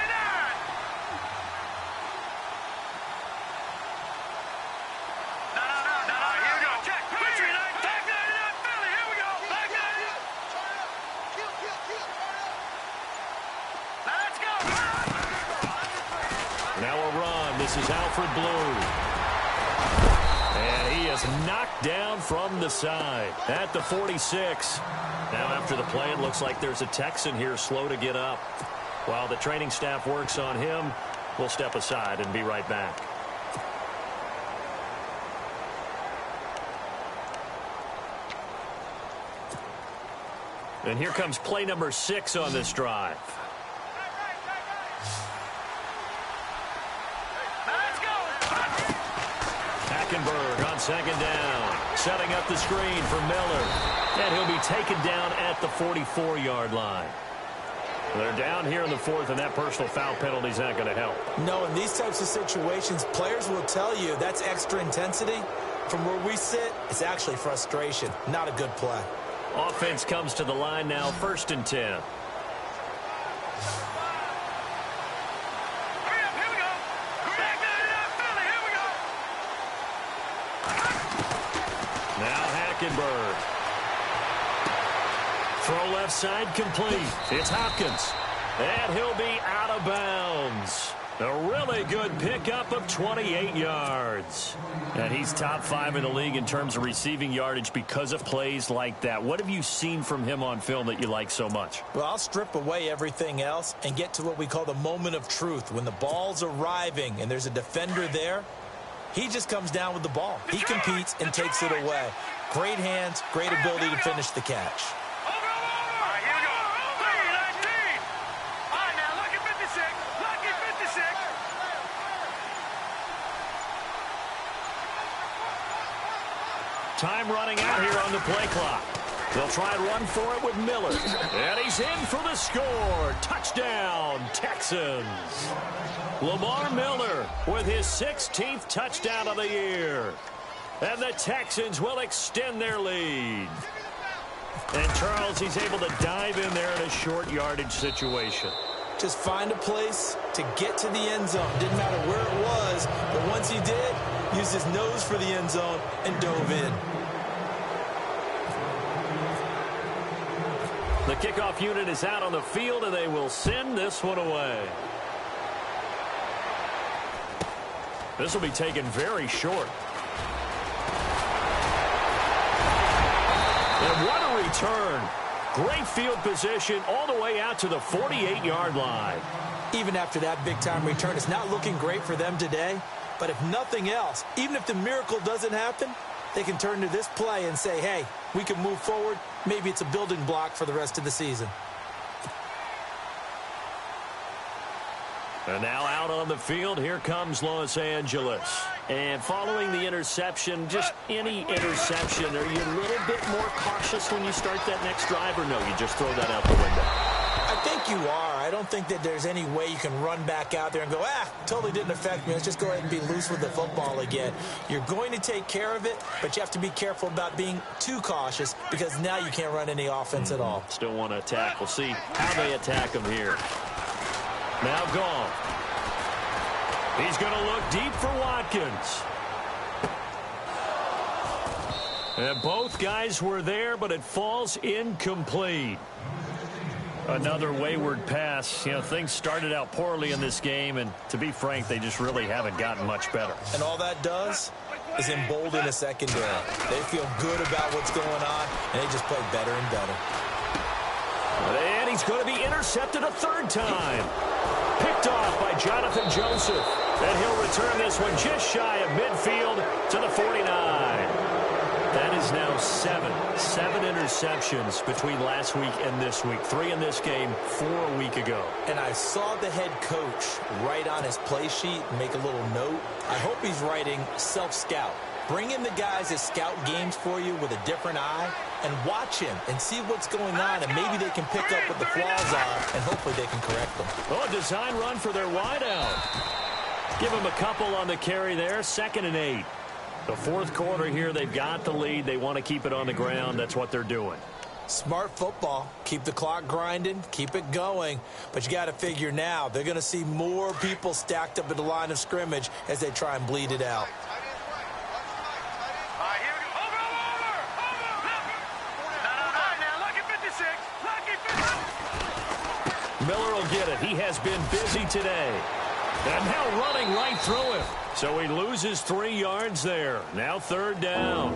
No. Here we go. Check. Green 39. Back 99. Philly. Here we go. Back 99. Now let's go. Now a run. This is Alfred Blue. And he is knocked down from the side at the 46. Now after the play, it looks like there's a Texan here slow to get up. While the training staff works on him, we'll step aside and be right back. And here comes play number 6 on this drive. Let's go. Hackenberg on second down. Setting up the screen for Miller. And he'll be taken down at the 44-yard line. They're down here in the 4th, and that personal foul penalty is not going to help. No, in these types of situations, players will tell you that's extra intensity. From where we sit, it's actually frustration, not a good play. Offense comes to the line now, 1st and 10. Hurry up, here we go. Back it up, Philly, here we go. Now Hackenberg. Throw left side complete. It's Hopkins. And he'll be out of bounds. A really good pickup of 28 yards. And he's top 5 in the league in terms of receiving yardage because of plays like that. What have you seen from him on film that you like so much? Well, I'll strip away everything else and get to what we call the moment of truth. When the ball's arriving and there's a defender there, he just comes down with the ball. He competes and takes it away. Great hands, great ability to finish the catch. All right, here we go. 3-19. All right, now, lucky 56. Lucky 56. Time running out here on the play clock. They'll try and run for it with Miller. And he's in for the score. Touchdown, Texans. Lamar Miller with his 16th touchdown of the year. And the Texans will extend their lead. And Charles, he's able to dive in there in a short yardage situation. Just find a place to get to the end zone. Didn't matter where it was, but once he did, used his nose for the end zone and dove in. The kickoff unit is out on the field, and they will send this one away. This will be taken very short. And what a return. Great field position all the way out to the 48-yard line. Even after that big-time return, it's not looking great for them today. But if nothing else, even if the miracle doesn't happen, they can turn to this play and say, hey, we can move forward. Maybe it's a building block for the rest of the season. And now out on the field, here comes Los Angeles. And following the interception, just any interception, are you a little bit more cautious when you start that next drive, or no, you just throw that out the window? I think you are. I don't think that there's any way you can run back out there and go, totally didn't affect me. Let's just go ahead and be loose with the football again. You're going to take care of it, but you have to be careful about being too cautious because now you can't run any offense at all. Still want to attack. We'll see how they attack him here. Now gone. He's going to look deep for Watkins. And both guys were there, but it falls incomplete. Another wayward pass. You know, things started out poorly in this game, and to be frank, they just really haven't gotten much better. And all that does is embolden a secondary. They feel good about what's going on, and they just play better and better. And he's going to be intercepted a 3rd time. Picked off by Jonathan Joseph. And he'll return this one just shy of midfield to the 49. That is now 7 interceptions between last week and this week. 3 in this game, 4 a week ago. And I saw the head coach write on his play sheet and make a little note. I hope he's writing self-scout. Bring in the guys that scout games for you with a different eye and watch him and see what's going on, and maybe they can pick up what the flaws are, and hopefully they can correct them. Oh, a design run for their wideout. Give them a couple on the carry there, 2nd and 8. The 4th quarter here, they've got the lead. They want to keep it on the ground. That's what they're doing. Smart football. Keep the clock grinding. Keep it going. But you got to figure now, they're going to see more people stacked up at the line of scrimmage as they try and bleed it out. All right, here we go. Over. No, now, lucky 56. Lucky 56. Miller will get it. He has been busy today. And now running right through him. So he loses 3 yards there. Now 3rd down.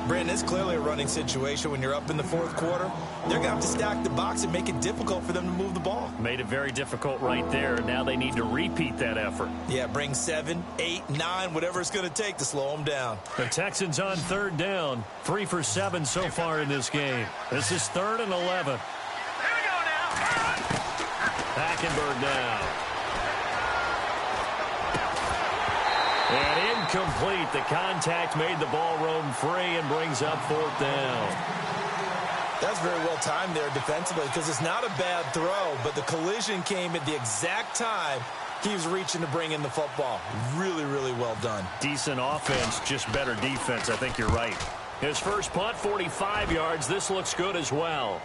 Brandon, it's clearly a running situation when you're up in the fourth quarter. They're going to have to stack the box and make it difficult for them to move the ball. Made it very difficult right there. Now they need to repeat that effort. Yeah, bring 7, 8, 9, whatever it's going to take to slow them down. The Texans on third down. 3 for 7 so far in this game. This is 3rd and 11. Here we go now. Hackenberg now. And incomplete. The contact made the ball roam free and brings up 4th down. That's very well timed there defensively because it's not a bad throw, but the collision came at the exact time he was reaching to bring in the football. Really, really well done. Decent offense, just better defense. I think you're right. His first punt, 45 yards. This looks good as well.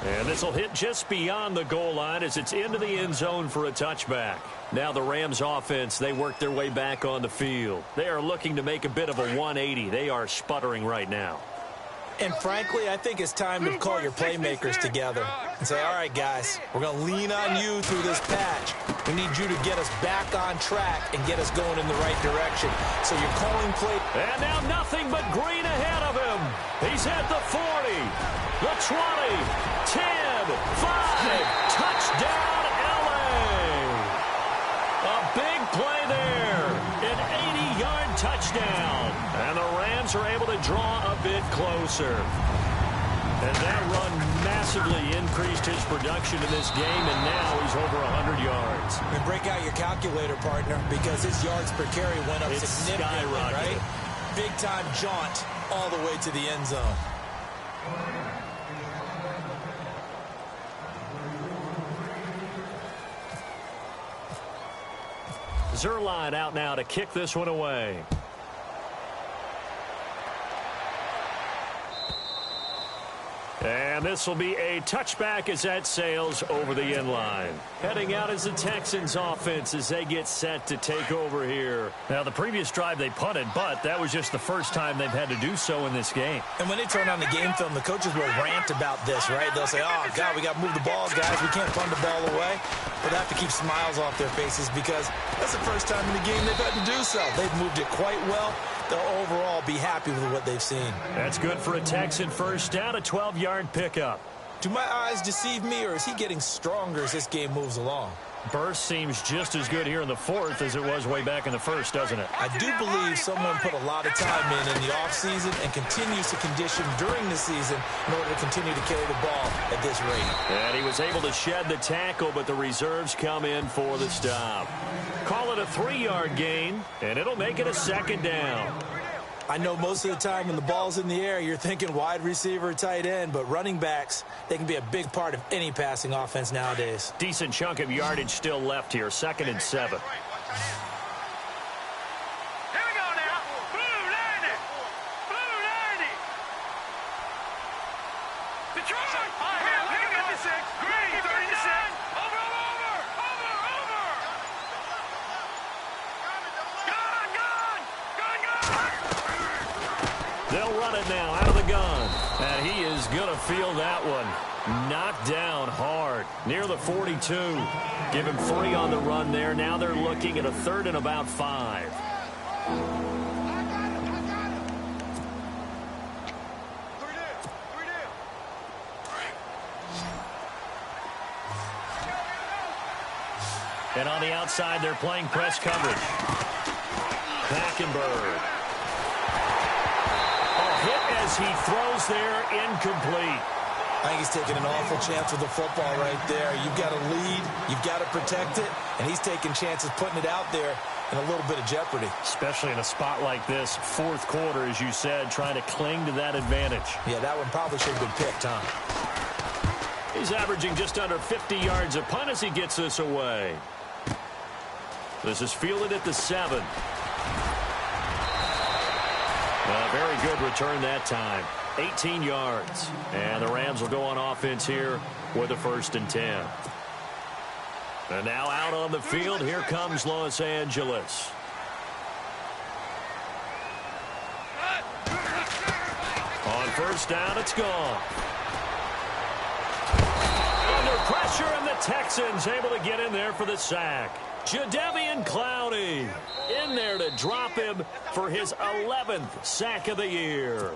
And this will hit just beyond the goal line as it's into the end zone for a touchback. Now the Rams offense, they work their way back on the field. They are looking to make a bit of a 180. They are sputtering right now. And frankly, I think it's time to call your playmakers together and say, all right, guys, we're going to lean on you through this patch. We need you to get us back on track and get us going in the right direction. So you're calling play. And now nothing but green ahead of him. He's at the 40, the 20, 10, 5, touchdown, LA. A big play there, an 80-yard touchdown. And the Rams are able to draw a bit closer. And that run massively increased his production in this game, and now he's over 100 yards. And break out your calculator, partner, because his yards per carry went up significantly, right? Big-time jaunt all the way to the end zone. Zerline out now to kick this one away. And this will be a touchback as that sails over the end line. Heading out is the Texans offense as they get set to take over here. Now, the previous drive they punted, but that was just the first time they've had to do so in this game. And when they turn on the game film, the coaches will rant about this, right? They'll say, oh, God, we got to move the ball, guys. We can't punt the ball away. But they have to keep smiles off their faces because that's the first time in the game they've had to do so. They've moved it quite well. They'll overall be happy with what they've seen. That's good for a Texan first down, a 12-yard pickup. Do my eyes deceive me, or is he getting stronger as this game moves along? Burst seems just as good here in the fourth as it was way back in the first, doesn't it? I do believe someone put a lot of time in the offseason and continues to condition during the season in order to continue to carry the ball at this rate. And he was able to shed the tackle, but the reserves come in for the stop. Call it a 3-yard gain, and it'll make it a 2nd down. I know most of the time when the ball's in the air, you're thinking wide receiver, tight end, but running backs, they can be a big part of any passing offense nowadays. Decent chunk of yardage still left here, 2nd and 7. Here we go now. Blue 90. Blue 90. Detroit. Here, 56. Green 36. Over. They'll run it now out of the gun. And he is going to feel that one. Knocked down hard near the 42. Give him 3 on the run there. Now they're looking at a 3rd and about 5. And on the outside, they're playing press coverage. Hackenberg. Hit as he throws there, incomplete. I think he's taking an awful chance with the football right there. You've got to lead, you've got to protect it, and he's taking chances putting it out there in a little bit of jeopardy. Especially in a spot like this, fourth quarter, as you said, trying to cling to that advantage. Yeah, that one probably should have been picked, huh? He's averaging just under 50 yards a punt as he gets this away. This is fielded at the 7. A very good return that time. 18 yards. And the Rams will go on offense here with a 1st and 10. And now out on the field, here comes Los Angeles. On 1st down, it's gone. Under pressure, and the Texans able to get in there for the sack. Jadeveon Clowney in there to drop him for his 11th sack of the year.